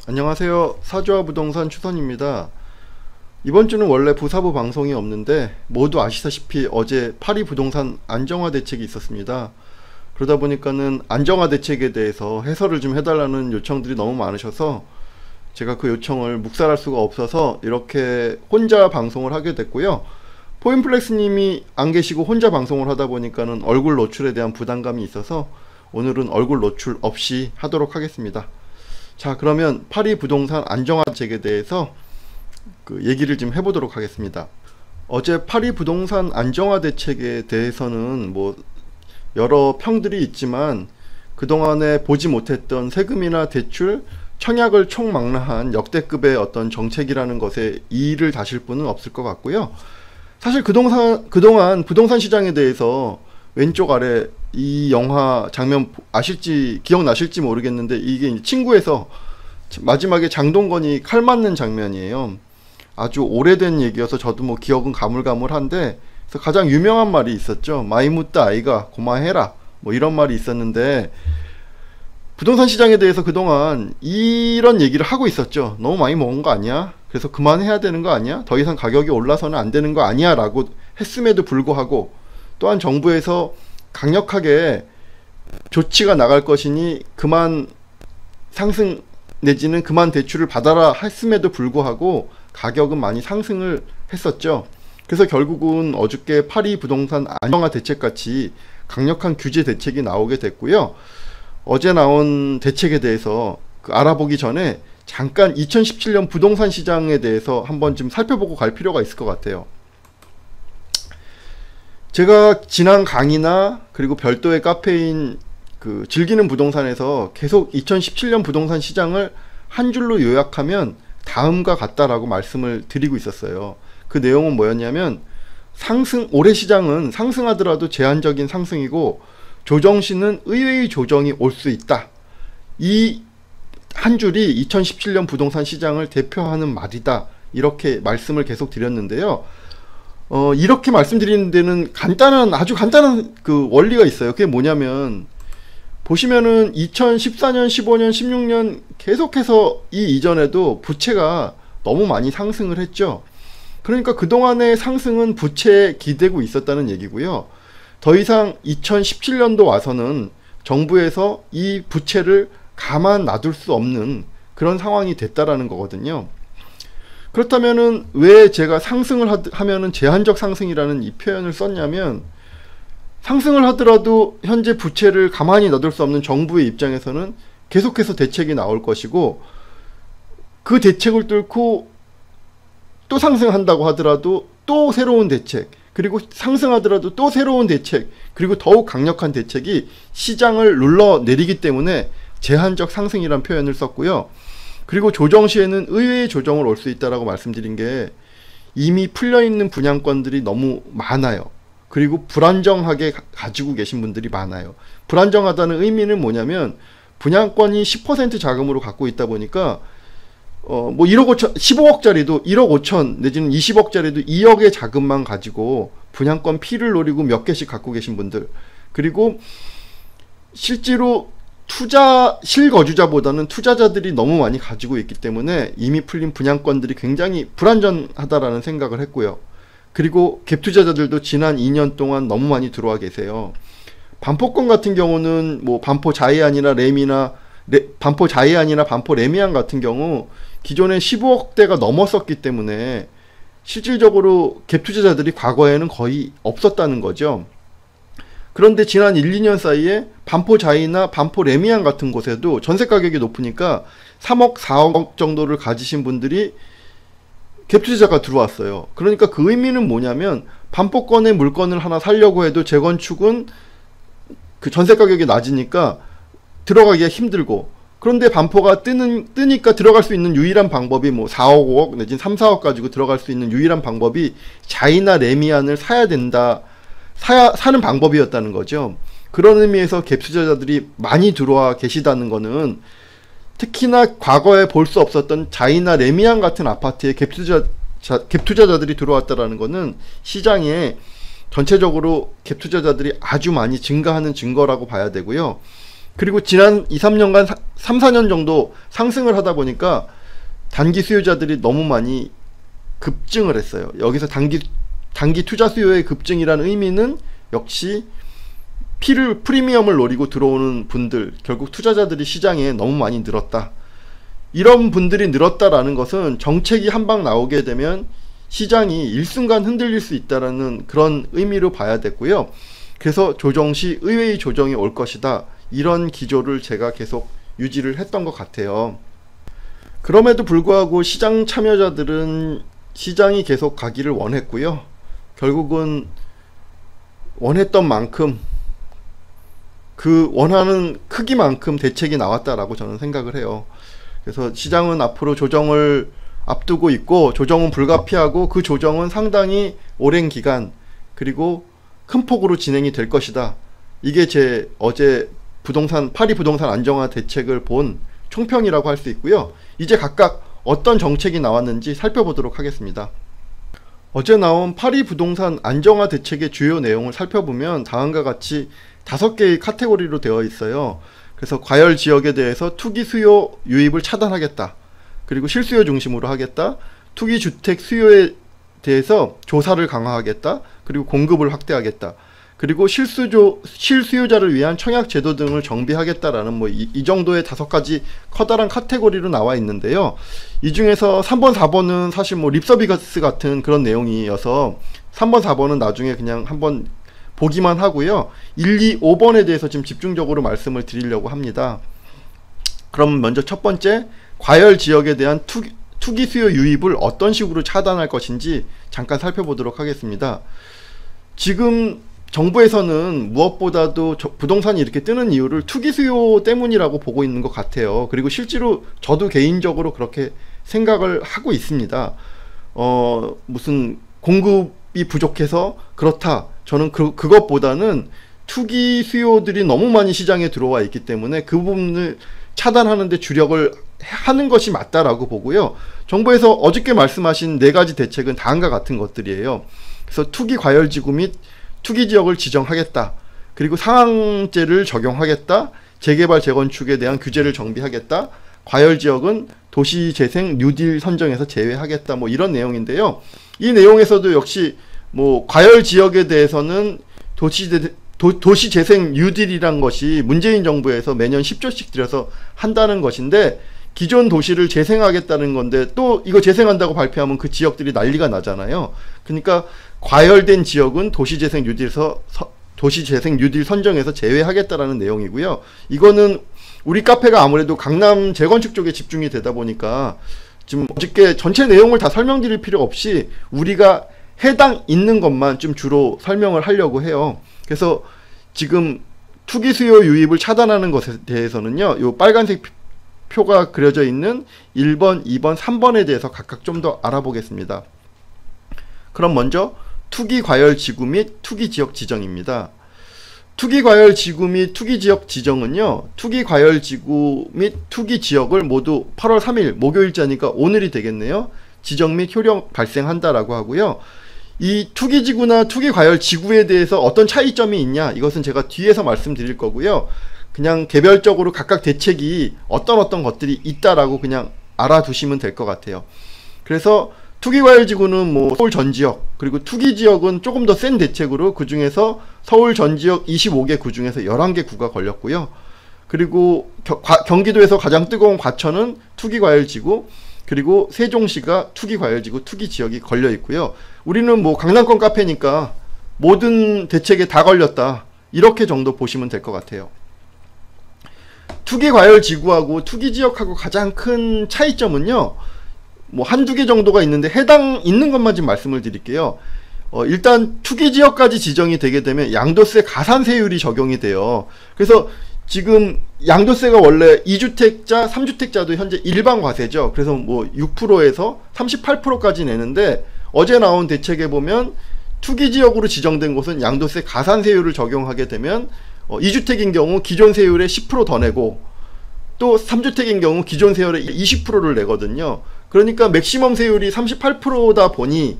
안녕하세요. 사주와 부동산 추선입니다. 이번 주는 원래 부사부 방송이 없는데 모두 아시다시피 어제 파리 부동산 안정화 대책이 있었습니다. 그러다 보니까는 안정화 대책에 대해서 해설을 좀 해달라는 요청들이 너무 많으셔서 제가 그 요청을 묵살할 수가 없어서 이렇게 혼자 방송을 하게 됐고요. 포인플렉스님이 안 계시고 혼자 방송을 하다 보니까는 얼굴 노출에 대한 부담감이 있어서 오늘은 얼굴 노출 없이 하도록 하겠습니다. 자, 그러면 파리 부동산 안정화 대책에 대해서 얘기를 좀 해보도록 하겠습니다. 어제 파리 부동산 안정화 대책에 대해서는 여러 평들이 있지만 그동안에 보지 못했던 세금이나 대출, 청약을 총망라한 역대급의 어떤 정책이라는 것에 이의를 다실 분은 없을 것 같고요. 사실 그동안 부동산 시장에 대해서 왼쪽 아래 이 영화 장면 기억나실지 모르겠는데 이게 친구에서 마지막에 장동건이 칼 맞는 장면이에요. 아주 오래된 얘기여서 저도 기억은 가물가물한데, 그래서 가장 유명한 말이 있었죠. 마이무트 아이가 고마해라, 이런 말이 있었는데, 부동산 시장에 대해서 그동안 이런 얘기를 하고 있었죠. 너무 많이 먹은 거 아니야? 그래서 그만해야 되는 거 아니야? 더 이상 가격이 올라서는 안 되는 거 아니야? 라고 했음에도 불구하고 또한 정부에서 강력하게 조치가 나갈 것이니 그만 상승 내지는 그만 대출을 받아라 했음에도 불구하고 가격은 많이 상승을 했었죠. 그래서 결국은 어저께 파리 부동산 안정화 대책같이 강력한 규제 대책이 나오게 됐고요. 어제 나온 대책에 대해서 알아보기 전에 잠깐 2017년 부동산 시장에 대해서 한번 좀 살펴보고 갈 필요가 있을 것 같아요. 제가 지난 강의나 그리고 별도의 카페인 즐기는 부동산에서 계속 2017년 부동산 시장을 한 줄로 요약하면 다음과 같다라고 말씀을 드리고 있었어요. 그 내용은 뭐였냐면, 올해 시장은 상승하더라도 제한적인 상승이고 조정시는 의외의 조정이 올 수 있다. 이 한 줄이 2017년 부동산 시장을 대표하는 말이다. 이렇게 말씀을 계속 드렸는데요. 이렇게 말씀드리는 데는 아주 간단한 원리가 있어요. 그게 뭐냐면, 보시면은 2014년, 15년, 16년 계속해서 이 이전에도 부채가 너무 많이 상승을 했죠. 그러니까 그동안의 상승은 부채에 기대고 있었다는 얘기고요. 더 이상 2017년도 와서는 정부에서 이 부채를 가만 놔둘 수 없는 그런 상황이 됐다라는 거거든요. 그렇다면은 왜 제가 상승을 하면은 제한적 상승이라는 이 표현을 썼냐면, 상승을 하더라도 현재 부채를 가만히 놔둘 수 없는 정부의 입장에서는 계속해서 대책이 나올 것이고, 그 대책을 뚫고 또 상승한다고 하더라도 또 새로운 대책, 그리고 상승하더라도 또 새로운 대책, 그리고 더욱 강력한 대책이 시장을 눌러내리기 때문에 제한적 상승이란 표현을 썼고요. 그리고 조정 시에는 의외의 조정을 올 수 있다라고 말씀드린 게, 이미 풀려있는 분양권들이 너무 많아요. 그리고 불안정하게 가지고 계신 분들이 많아요. 불안정하다는 의미는 뭐냐면, 분양권이 10% 자금으로 갖고 있다 보니까 1억 5천, 15억짜리도 1억 5천 내지는 20억짜리도 2억의 자금만 가지고 분양권 피를 노리고 몇 개씩 갖고 계신 분들, 그리고 실제로 실거주자보다는 투자자들이 너무 많이 가지고 있기 때문에 이미 풀린 분양권들이 굉장히 불안전하다라는 생각을 했고요. 그리고 갭투자자들도 지난 2년 동안 너무 많이 들어와 계세요. 반포권 같은 경우는 반포 자이안이나 반포 레미안 같은 경우 기존에 15억대가 넘었었기 때문에 실질적으로 갭투자자들이 과거에는 거의 없었다는 거죠. 그런데 지난 1, 2년 사이에 반포 자이나 반포 레미안 같은 곳에도 전세 가격이 높으니까 3억, 4억 정도를 가지신 분들이 갭투자자가 들어왔어요. 그러니까 그 의미는 뭐냐면, 반포권의 물건을 하나 살려고 해도 재건축은 전세 가격이 낮으니까 들어가기가 힘들고, 그런데 반포가 뜨니까 들어갈 수 있는 유일한 방법이 4억, 5억 내지는 3, 4억 가지고 들어갈 수 있는 유일한 방법이 자이나 레미안을 사는 방법이었다는 거죠. 그런 의미에서 갭투자자들이 많이 들어와 계시다는 거는, 특히나 과거에 볼 수 없었던 자이나 레미안 같은 아파트에 갭투자자들이 들어왔다라는 거는 시장에 전체적으로 갭투자자들이 아주 많이 증가하는 증거라고 봐야 되고요. 그리고 지난 2, 3년간 3, 4년 정도 상승을 하다 보니까 단기 수요자들이 너무 많이 급증을 했어요. 여기서 단기 투자 수요의 급증이라는 의미는 역시 프리미엄을 노리고 들어오는 분들, 결국 투자자들이 시장에 너무 많이 늘었다. 이런 분들이 늘었다라는 것은 정책이 한 방 나오게 되면 시장이 일순간 흔들릴 수 있다라는 그런 의미로 봐야 되고요. 그래서 조정 시 의외의 조정이 올 것이다. 이런 기조를 제가 계속 유지를 했던 것 같아요. 그럼에도 불구하고 시장 참여자들은 시장이 계속 가기를 원했고요. 결국은 원했던 만큼 그 원하는 크기만큼 대책이 나왔다라고 저는 생각을 해요. 그래서 시장은 앞으로 조정을 앞두고 있고, 조정은 불가피하고 그 조정은 상당히 오랜 기간 그리고 큰 폭으로 진행이 될 것이다. 이게 제 어제 파리 부동산 안정화 대책을 본 총평이라고 할 수 있고요. 이제 각각 어떤 정책이 나왔는지 살펴보도록 하겠습니다. 어제 나온 파리 부동산 안정화 대책의 주요 내용을 살펴보면 다음과 같이 5개의 카테고리로 되어 있어요. 그래서 과열 지역에 대해서 투기 수요 유입을 차단하겠다. 그리고 실수요 중심으로 하겠다. 투기 주택 수요에 대해서 조사를 강화하겠다. 그리고 공급을 확대하겠다. 그리고 실수요자를 위한 청약 제도 등을 정비하겠다라는 이 정도의 5가지 커다란 카테고리로 나와 있는데요. 이 중에서 3번, 4번은 사실 립서비스 같은 그런 내용이어서 3번, 4번은 나중에 그냥 한번 보기만 하고요. 1, 2, 5번에 대해서 지금 집중적으로 말씀을 드리려고 합니다. 그럼 먼저 첫 번째, 과열 지역에 대한 투기 수요 유입을 어떤 식으로 차단할 것인지 잠깐 살펴보도록 하겠습니다. 지금 정부에서는 무엇보다도 부동산이 이렇게 뜨는 이유를 투기 수요 때문이라고 보고 있는 것 같아요. 그리고 실제로 저도 개인적으로 그렇게 생각을 하고 있습니다. 무슨 공급이 부족해서 그렇다. 저는 그것보다는 투기 수요들이 너무 많이 시장에 들어와 있기 때문에 그 부분을 차단하는 데 주력을 하는 것이 맞다라고 보고요. 정부에서 어저께 말씀하신 4가지 대책은 다음과 같은 것들이에요. 그래서 투기 과열지구 및 투기 지역을 지정하겠다. 그리고 상한제를 적용하겠다. 재개발 재건축에 대한 규제를 정비하겠다. 과열 지역은 도시재생 뉴딜 선정에서 제외하겠다. 이런 내용인데요. 이 내용에서도 역시 과열 지역에 대해서는 도시재생 뉴딜이란 것이 문재인 정부에서 매년 10조씩 들여서 한다는 것인데, 기존 도시를 재생하겠다는 건데 또 이거 재생한다고 발표하면 그 지역들이 난리가 나잖아요. 그러니까 과열된 지역은 도시재생 뉴딜 선정에서 제외하겠다라는 내용이고요. 이거는 우리 카페가 아무래도 강남 재건축 쪽에 집중이 되다 보니까 지금 어저께 전체 내용을 다 설명드릴 필요 없이 우리가 해당 있는 것만 좀 주로 설명을 하려고 해요. 그래서 지금 투기 수요 유입을 차단하는 것에 대해서는요, 요 빨간색 표가 그려져 있는 1번, 2번, 3번에 대해서 각각 좀 더 알아보겠습니다. 그럼 먼저 투기 과열 지구 및 투기 지역 지정입니다. 투기 과열 지구 및 투기 지역 지정은요, 투기 과열 지구 및 투기 지역을 모두 8월 3일 목요일자니까 오늘이 되겠네요. 지정 및 효력 발생한다라고 하고요. 이 투기 지구나 투기 과열 지구에 대해서 어떤 차이점이 있냐, 이것은 제가 뒤에서 말씀드릴 거고요. 그냥 개별적으로 각각 대책이 어떤 것들이 있다라고 그냥 알아두시면 될 것 같아요. 그래서 투기과열지구는 서울 전지역, 그리고 투기지역은 조금 더 센 대책으로 그 중에서 서울 전지역 25개 구 중에서 11개 구가 걸렸고요. 그리고 경기도에서 가장 뜨거운 과천은 투기과열지구, 그리고 세종시가 투기과열지구, 투기지역이 걸려 있고요. 우리는 강남권 카페니까 모든 대책에 다 걸렸다, 이렇게 정도 보시면 될 것 같아요. 투기 과열 지구하고 투기 지역하고 가장 큰 차이점은요, 한두 개 정도가 있는데 해당 있는 것만 좀 말씀을 드릴게요. 일단 투기 지역까지 지정이 되게 되면 양도세 가산세율이 적용이 돼요. 그래서 지금 양도세가 원래 2주택자, 3주택자도 현재 일반 과세죠. 그래서 6%에서 38%까지 내는데, 어제 나온 대책에 보면 투기 지역으로 지정된 곳은 양도세 가산세율을 적용하게 되면 2주택인 경우 기존 세율에 10% 더 내고, 또 3주택인 경우 기존 세율에 20%를 내거든요. 그러니까 맥시멈 세율이 38%다 보니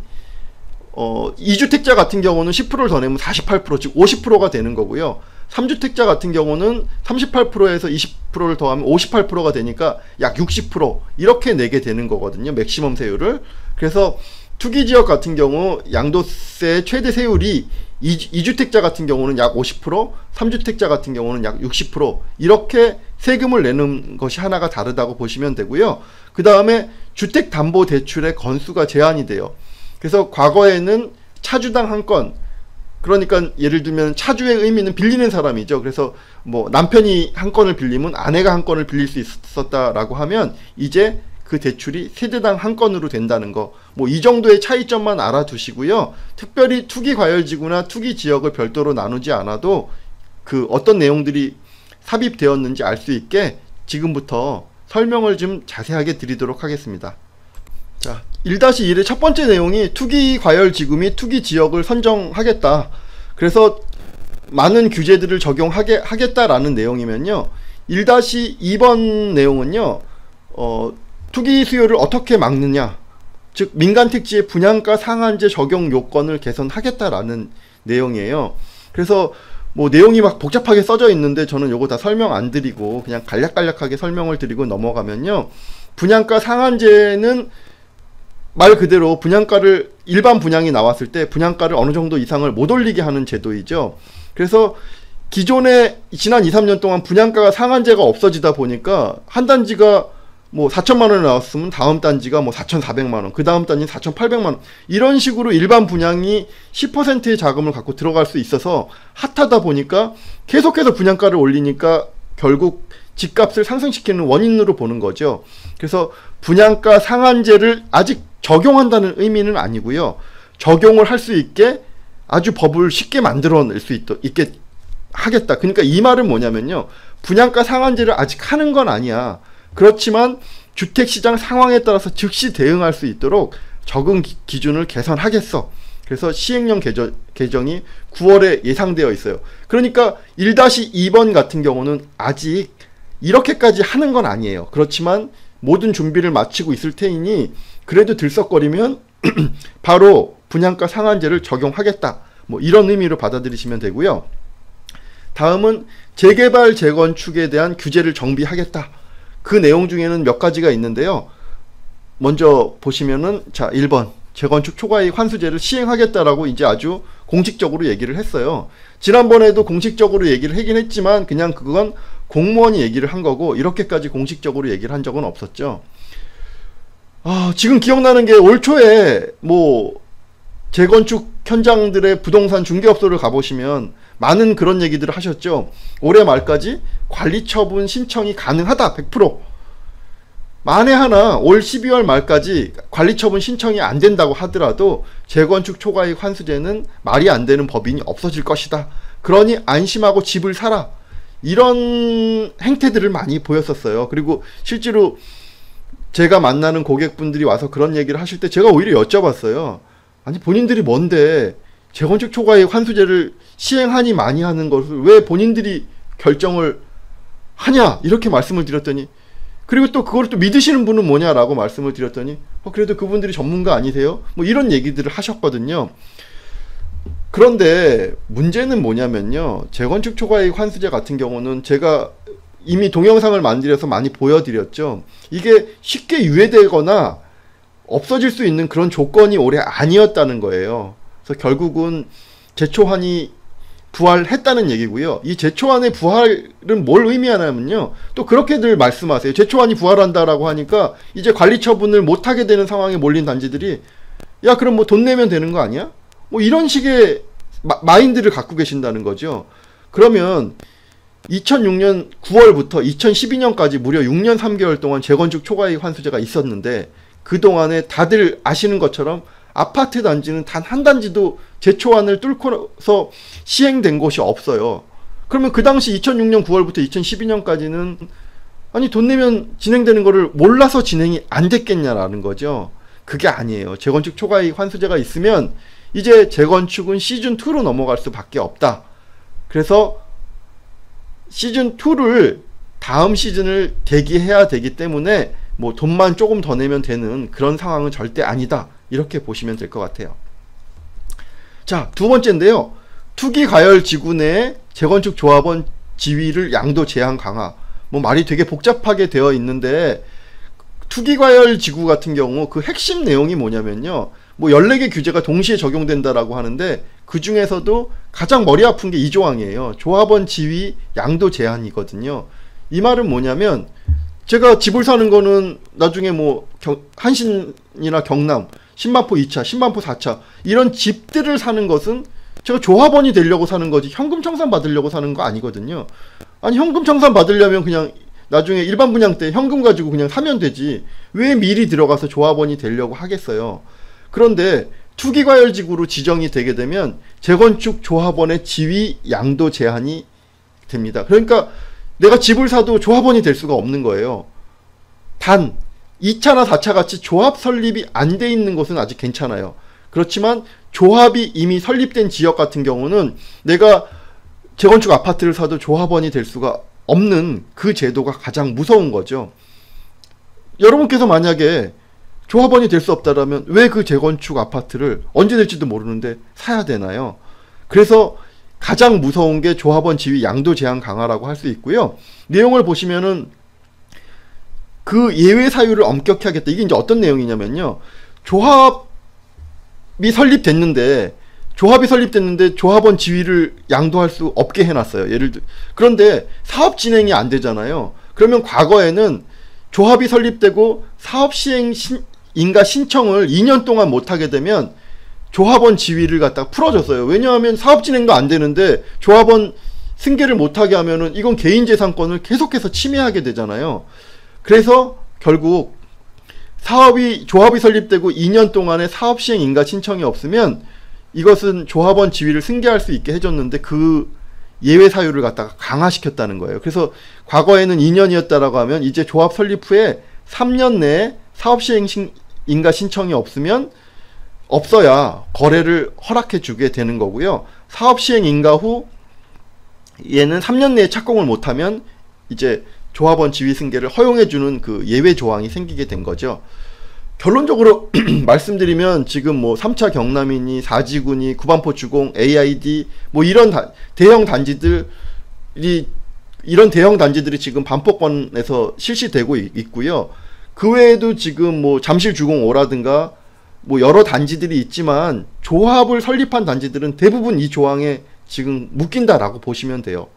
2주택자 같은 경우는 10%를 더 내면 48%, 즉 50%가 되는 거고요. 3주택자 같은 경우는 38%에서 20%를 더하면 58%가 되니까 약 60% 이렇게 내게 되는 거거든요. 맥시멈 세율을. 그래서 투기지역 같은 경우 양도세 최대 세율이 2주택자 같은 경우는 약 50%, 3주택자 같은 경우는 약 60% 이렇게 세금을 내는 것이 하나가 다르다고 보시면 되고요. 그 다음에 주택담보대출의 건수가 제한이 돼요. 그래서 과거에는 차주당 한 건, 그러니까 예를 들면 차주의 의미는 빌리는 사람이죠. 그래서 뭐 남편이 한 건을 빌리면 아내가 한 건을 빌릴 수 있었다라고 하면 이제 그 대출이 세대당 한 건으로 된다는 거. 뭐 이 정도의 차이점만 알아두시고요. 특별히 투기과열지구나 투기지역을 별도로 나누지 않아도 그 어떤 내용들이 삽입되었는지 알 수 있게 지금부터 설명을 좀 자세하게 드리도록 하겠습니다. 자, 1-1의 첫 번째 내용이 투기과열지구 및 투기지역을 선정하겠다. 그래서 많은 규제들을 적용하겠다라는 내용이면요. 1-2번 내용은요. 투기 수요를 어떻게 막느냐, 즉 민간택지의 분양가 상한제 적용 요건을 개선하겠다라는 내용이에요. 그래서 뭐 내용이 막 복잡하게 써져 있는데 저는 요거 다 설명 안 드리고 그냥 간략간략하게 설명을 드리고 넘어가면요. 분양가 상한제는 말 그대로 분양가를 일반 분양이 나왔을 때 분양가를 어느 정도 이상을 못 올리게 하는 제도이죠. 그래서 기존에 지난 2-3년 동안 분양가가 상한제가 없어지다 보니까 한 단지가 뭐 4천만원에 나왔으면 다음 단지가 뭐 4,400만원, 그 다음 단지는 4,800만원, 이런 식으로 일반 분양이 10%의 자금을 갖고 들어갈 수 있어서 핫하다 보니까 계속해서 분양가를 올리니까 결국 집값을 상승시키는 원인으로 보는 거죠. 그래서 분양가 상한제를 아직 적용한다는 의미는 아니고요. 적용을 할 수 있게 아주 법을 쉽게 만들어낼 수 있게 하겠다. 그러니까 이 말은 뭐냐면요. 분양가 상한제를 아직 하는 건 아니야. 그렇지만 주택시장 상황에 따라서 즉시 대응할 수 있도록 적응 기준을 개선하겠어. 그래서 시행령 개정이 9월에 예상되어 있어요. 그러니까 1-2번 같은 경우는 아직 이렇게까지 하는 건 아니에요. 그렇지만 모든 준비를 마치고 있을 테이니 그래도 들썩거리면 바로 분양가 상한제를 적용하겠다. 뭐 이런 의미로 받아들이시면 되고요. 다음은 재개발 재건축에 대한 규제를 정비하겠다. 그 내용 중에는 몇 가지가 있는데요. 먼저 보시면은 자 1번 재건축 초과이익 환수제를 시행하겠다라고 이제 아주 공식적으로 얘기를 했어요. 지난번에도 공식적으로 얘기를 하긴 했지만 그냥 그건 공무원이 얘기를 한 거고 이렇게까지 공식적으로 얘기를 한 적은 없었죠. 지금 기억나는 게 올 초에 뭐 재건축 현장들의 부동산 중개업소를 가보시면 많은 그런 얘기들을 하셨죠. 올해 말까지 관리처분 신청이 가능하다. 100%. 만에 하나 올 12월 말까지 관리처분 신청이 안 된다고 하더라도 재건축 초과이익 환수제는 말이 안 되는 법인이 없어질 것이다. 그러니 안심하고 집을 사라. 이런 행태들을 많이 보였었어요. 그리고 실제로 제가 만나는 고객분들이 와서 그런 얘기를 하실 때 제가 오히려 여쭤봤어요. 아니 본인들이 뭔데 재건축 초과이익 환수제를 시행하니 많이 하는 것을 왜 본인들이 결정을 하냐 이렇게 말씀을 드렸더니, 그리고 또 그걸 또 믿으시는 분은 뭐냐라고 말씀을 드렸더니 그래도 그분들이 전문가 아니세요? 뭐 이런 얘기들을 하셨거든요. 그런데 문제는 뭐냐면요, 재건축 초과이익 환수제 같은 경우는 제가 이미 동영상을 만들어서 많이 보여드렸죠. 이게 쉽게 유예되거나 없어질 수 있는 그런 조건이 올해 아니었다는 거예요. 그래서 결국은 제초안이 부활했다는 얘기고요. 이 제초안의 부활은 뭘 의미하냐면요, 또 그렇게들 말씀하세요. 제초안이 부활한다라고 하니까 이제 관리처분을 못하게 되는 상황에 몰린 단지들이 야 그럼 뭐 돈 내면 되는 거 아니야? 뭐 이런 식의 마인드를 갖고 계신다는 거죠. 그러면 2006년 9월부터 2012년까지 무려 6년 3개월 동안 재건축 초과이익 환수제가 있었는데 그동안에 다들 아시는 것처럼 아파트 단지는 단 한 단지도 제초안을 뚫고서 시행된 곳이 없어요. 그러면 그 당시 2006년 9월부터 2012년까지는 아니 돈 내면 진행되는 거를 몰라서 진행이 안 됐겠냐라는 거죠. 그게 아니에요. 재건축 초과이익 환수제가 있으면 이제 재건축은 시즌2로 넘어갈 수밖에 없다. 그래서 시즌2를 다음 시즌을 대기해야 되기 때문에 뭐 돈만 조금 더 내면 되는 그런 상황은 절대 아니다. 이렇게 보시면 될 것 같아요. 자, 두 번째인데요. 투기과열지구 내 재건축 조합원 지위를 양도 제한 강화. 뭐 말이 되게 복잡하게 되어 있는데 투기과열 지구 같은 경우 그 핵심 내용이 뭐냐면요. 뭐 14개 규제가 동시에 적용된다라고 하는데 그 중에서도 가장 머리 아픈 게 이 조항이에요. 조합원 지위 양도 제한이거든요. 이 말은 뭐냐면 제가 집을 사는 거는 나중에 뭐 한신이나 경남, 신반포 2차, 신반포 4차 이런 집들을 사는 것은 제가 조합원이 되려고 사는 거지 현금 청산 받으려고 사는 거 아니거든요. 아니 현금 청산 받으려면 그냥 나중에 일반 분양 때 현금 가지고 그냥 사면 되지 왜 미리 들어가서 조합원이 되려고 하겠어요. 그런데 투기과열지구로 지정이 되게 되면 재건축 조합원의 지위 양도 제한이 됩니다. 그러니까 내가 집을 사도 조합원이 될 수가 없는 거예요. 단 2차나 4차 같이 조합 설립이 안 돼 있는 곳은 아직 괜찮아요. 그렇지만 조합이 이미 설립된 지역 같은 경우는 내가 재건축 아파트를 사도 조합원이 될 수가 없는 그 제도가 가장 무서운 거죠. 여러분께서 만약에 조합원이 될 수 없다라면 왜 그 재건축 아파트를 언제 될지도 모르는데 사야 되나요? 그래서 가장 무서운 게 조합원 지위 양도 제한 강화라고 할 수 있고요. 내용을 보시면은 그 예외 사유를 엄격히 하겠다. 이게 이제 어떤 내용이냐면요. 조합이 설립됐는데 조합원 지위를 양도할 수 없게 해놨어요. 예를 들어 그런데 사업 진행이 안 되잖아요. 그러면 과거에는 조합이 설립되고 사업 시행 인가 신청을 2년 동안 못하게 되면 조합원 지위를 갖다가 풀어줬어요. 왜냐하면 사업 진행도 안 되는데 조합원 승계를 못하게 하면은 이건 개인재산권을 계속해서 침해하게 되잖아요. 그래서 결국 조합이 설립되고 2년 동안의 사업 시행 인가 신청이 없으면 이것은 조합원 지위를 승계할 수 있게 해줬는데 그 예외 사유를 갖다가 강화시켰다는 거예요. 그래서 과거에는 2년이었다라고 하면 이제 조합 설립 후에 3년 내에 사업 시행 인가 신청이 없어야 거래를 허락해 주게 되는 거고요. 사업 시행 인가 후 얘는 3년 내에 착공을 못하면 이제 조합원 지위 승계를 허용해 주는 그 예외 조항이 생기게 된 거죠. 결론적으로 말씀드리면 지금 뭐 3차 경남이니 4지구니 구반포 주공, AID 뭐 이런 대형 단지들이 지금 반포권에서 실시되고 있고요. 그 외에도 지금 뭐 잠실 주공 5라든가 뭐 여러 단지들이 있지만 조합을 설립한 단지들은 대부분 이 조항에 지금 묶인다라고 보시면 돼요.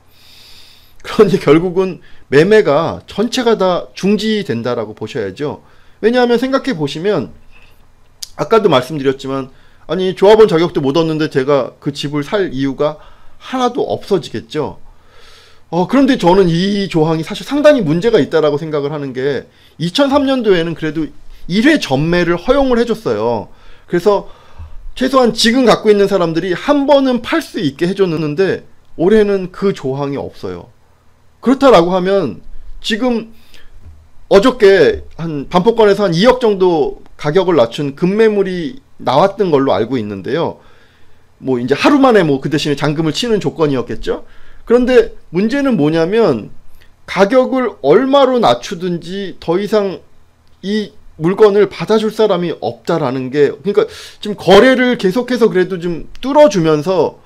그러니 결국은 매매가 전체가 다 중지된다라고 보셔야죠. 왜냐하면 생각해 보시면 아까도 말씀드렸지만 아니 조합원 자격도 못 얻는데 제가 그 집을 살 이유가 하나도 없어지겠죠. 그런데 저는 이 조항이 사실 상당히 문제가 있다라고 생각을 하는 게 2003년도에는 그래도 1회 전매를 허용을 해줬어요. 그래서 최소한 지금 갖고 있는 사람들이 한 번은 팔 수 있게 해줬는데 올해는 그 조항이 없어요. 그렇다라고 하면 지금 어저께 반포권에서 한 2억 정도 가격을 낮춘 급매물이 나왔던 걸로 알고 있는데요. 뭐 이제 하루 만에 뭐 그 대신에 잔금을 치는 조건이었겠죠. 그런데 문제는 뭐냐면 가격을 얼마로 낮추든지 더 이상 이 물건을 받아줄 사람이 없다라는 게, 그러니까 지금 거래를 계속해서 그래도 좀 뚫어주면서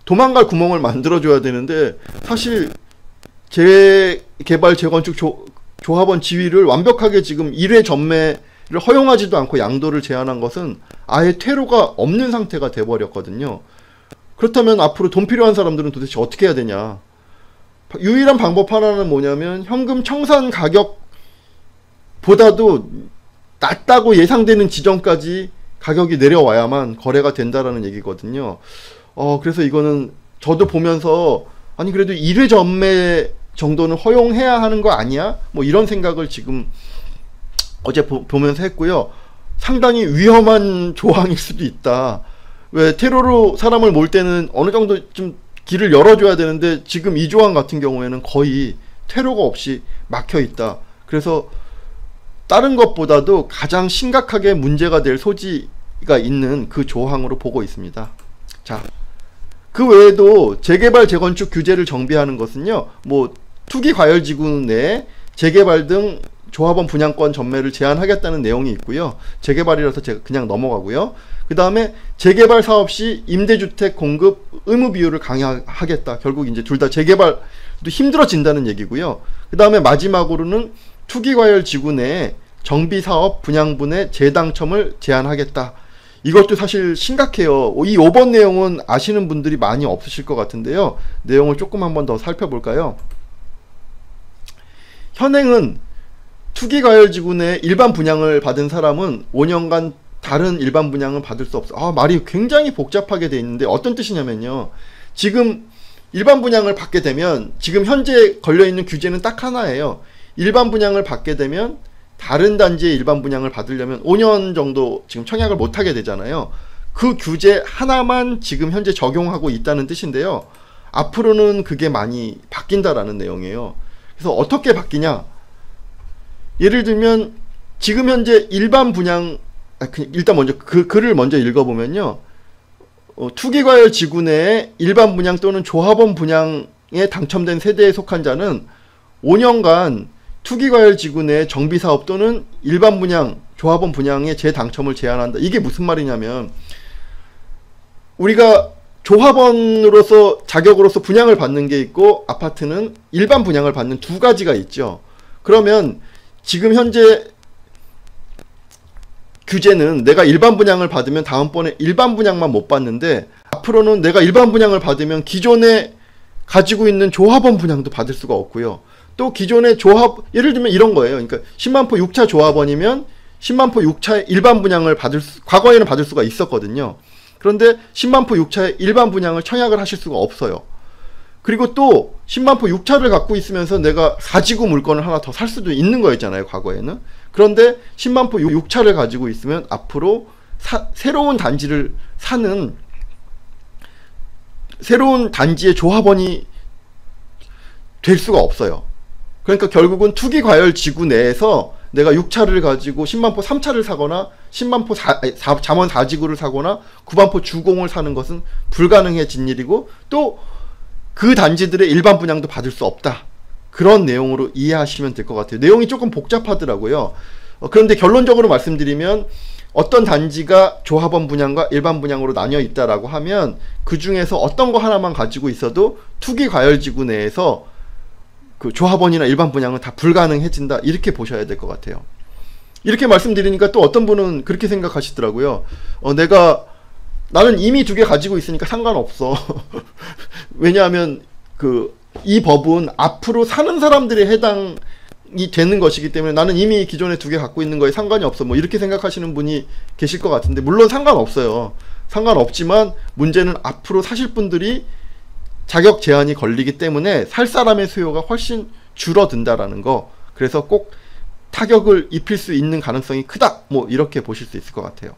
도망갈 구멍을 만들어줘야 되는데 사실 재개발 재건축 조합원 지위를 완벽하게 지금 1회 전매를 허용하지도 않고 양도를 제한한 것은 아예 퇴로가 없는 상태가 돼버렸거든요. 그렇다면 앞으로 돈 필요한 사람들은 도대체 어떻게 해야 되냐. 유일한 방법 하나는 뭐냐면 현금 청산 가격보다도 낮다고 예상되는 지점까지 가격이 내려와야만 거래가 된다라는 얘기거든요. 그래서 이거는 저도 보면서 아니 그래도 1회 전매 정도는 허용해야 하는 거 아니야? 뭐 이런 생각을 지금 어제 보면서 했고요. 상당히 위험한 조항일 수도 있다. 왜 테러로 사람을 몰 때는 어느 정도 좀 길을 열어줘야 되는데 지금 이 조항 같은 경우에는 거의 테러가 없이 막혀 있다. 그래서 다른 것보다도 가장 심각하게 문제가 될 소지가 있는 그 조항으로 보고 있습니다. 자, 그 외에도 재개발 재건축 규제를 정비하는 것은요, 뭐 투기 과열지구 내 재개발 등 조합원 분양권 전매를 제한하겠다는 내용이 있고요. 재개발이라서 제가 그냥 넘어가고요. 그 다음에 재개발 사업 시 임대주택 공급 의무 비율을 강화하겠다. 결국 이제 둘 다 재개발도 힘들어진다는 얘기고요. 그 다음에 마지막으로는 투기과열지구 내에 정비사업 분양분의 재당첨을 제한하겠다. 이것도 사실 심각해요. 이 5번 내용은 아시는 분들이 많이 없으실 것 같은데요. 내용을 조금 한번 더 살펴볼까요? 현행은 투기과열지구 내 일반 분양을 받은 사람은 5년간 다른 일반 분양을 받을 수 없어. 말이 굉장히 복잡하게 돼 있는데 어떤 뜻이냐면요. 지금 일반 분양을 받게 되면 지금 현재 걸려있는 규제는 딱 하나예요. 일반 분양을 받게 되면 다른 단지의 일반 분양을 받으려면 5년 정도 지금 청약을 못하게 되잖아요. 그 규제 하나만 지금 현재 적용하고 있다는 뜻인데요. 앞으로는 그게 많이 바뀐다라는 내용이에요. 그래서 어떻게 바뀌냐? 예를 들면 지금 현재 일반 분양, 일단 먼저 그 글을 먼저 읽어보면요. 투기과열 지구 내에 일반 분양 또는 조합원 분양에 당첨된 세대에 속한 자는 5년간 투기과열 지구 내 정비사업 또는 일반 분양, 조합원 분양의 재당첨을 제한한다. 이게 무슨 말이냐면 우리가 조합원으로서 자격으로서 분양을 받는 게 있고 아파트는 일반 분양을 받는 두 가지가 있죠. 그러면 지금 현재 규제는 내가 일반 분양을 받으면 다음번에 일반 분양만 못 받는데 앞으로는 내가 일반 분양을 받으면 기존에 가지고 있는 조합원 분양도 받을 수가 없고요. 또 기존의 예를 들면 이런 거예요. 그러니까 10만포 6차 조합원이면 10만포 6차의 일반 분양을 과거에는 받을 수가 있었거든요. 그런데 10만포 6차의 일반 분양을 청약을 하실 수가 없어요. 그리고 또 10만포 6차를 갖고 있으면서 내가 사지구 물건을 하나 더 살 수도 있는 거였잖아요, 과거에는. 그런데 10만포 6차를 가지고 있으면 앞으로 새로운 단지를 사는 새로운 단지의 조합원이 될 수가 없어요. 그러니까 결국은 투기과열 지구 내에서 내가 6차를 가지고 10만포 3차를 사거나 10만포 잠원 4지구를 사거나 9만포 주공을 사는 것은 불가능해진 일이고 또 그 단지들의 일반 분양도 받을 수 없다. 그런 내용으로 이해하시면 될 것 같아요. 내용이 조금 복잡하더라고요. 그런데 결론적으로 말씀드리면 어떤 단지가 조합원 분양과 일반 분양으로 나뉘어 있다라고 하면 그 중에서 어떤 거 하나만 가지고 있어도 투기과열지구 내에서 그 조합원이나 일반 분양은 다 불가능해진다. 이렇게 보셔야 될 것 같아요. 이렇게 말씀드리니까 또 어떤 분은 그렇게 생각하시더라고요. 나는 이미 2개 가지고 있으니까 상관없어. 왜냐하면 이 법은 앞으로 사는 사람들에 해당이 되는 것이기 때문에 나는 이미 기존에 2개 갖고 있는 거에 상관이 없어. 뭐 이렇게 생각하시는 분이 계실 것 같은데 물론 상관없어요. 상관없지만 문제는 앞으로 사실 분들이 자격 제한이 걸리기 때문에 살 사람의 수요가 훨씬 줄어든다라는 거. 그래서 꼭 타격을 입힐 수 있는 가능성이 크다. 뭐 이렇게 보실 수 있을 것 같아요.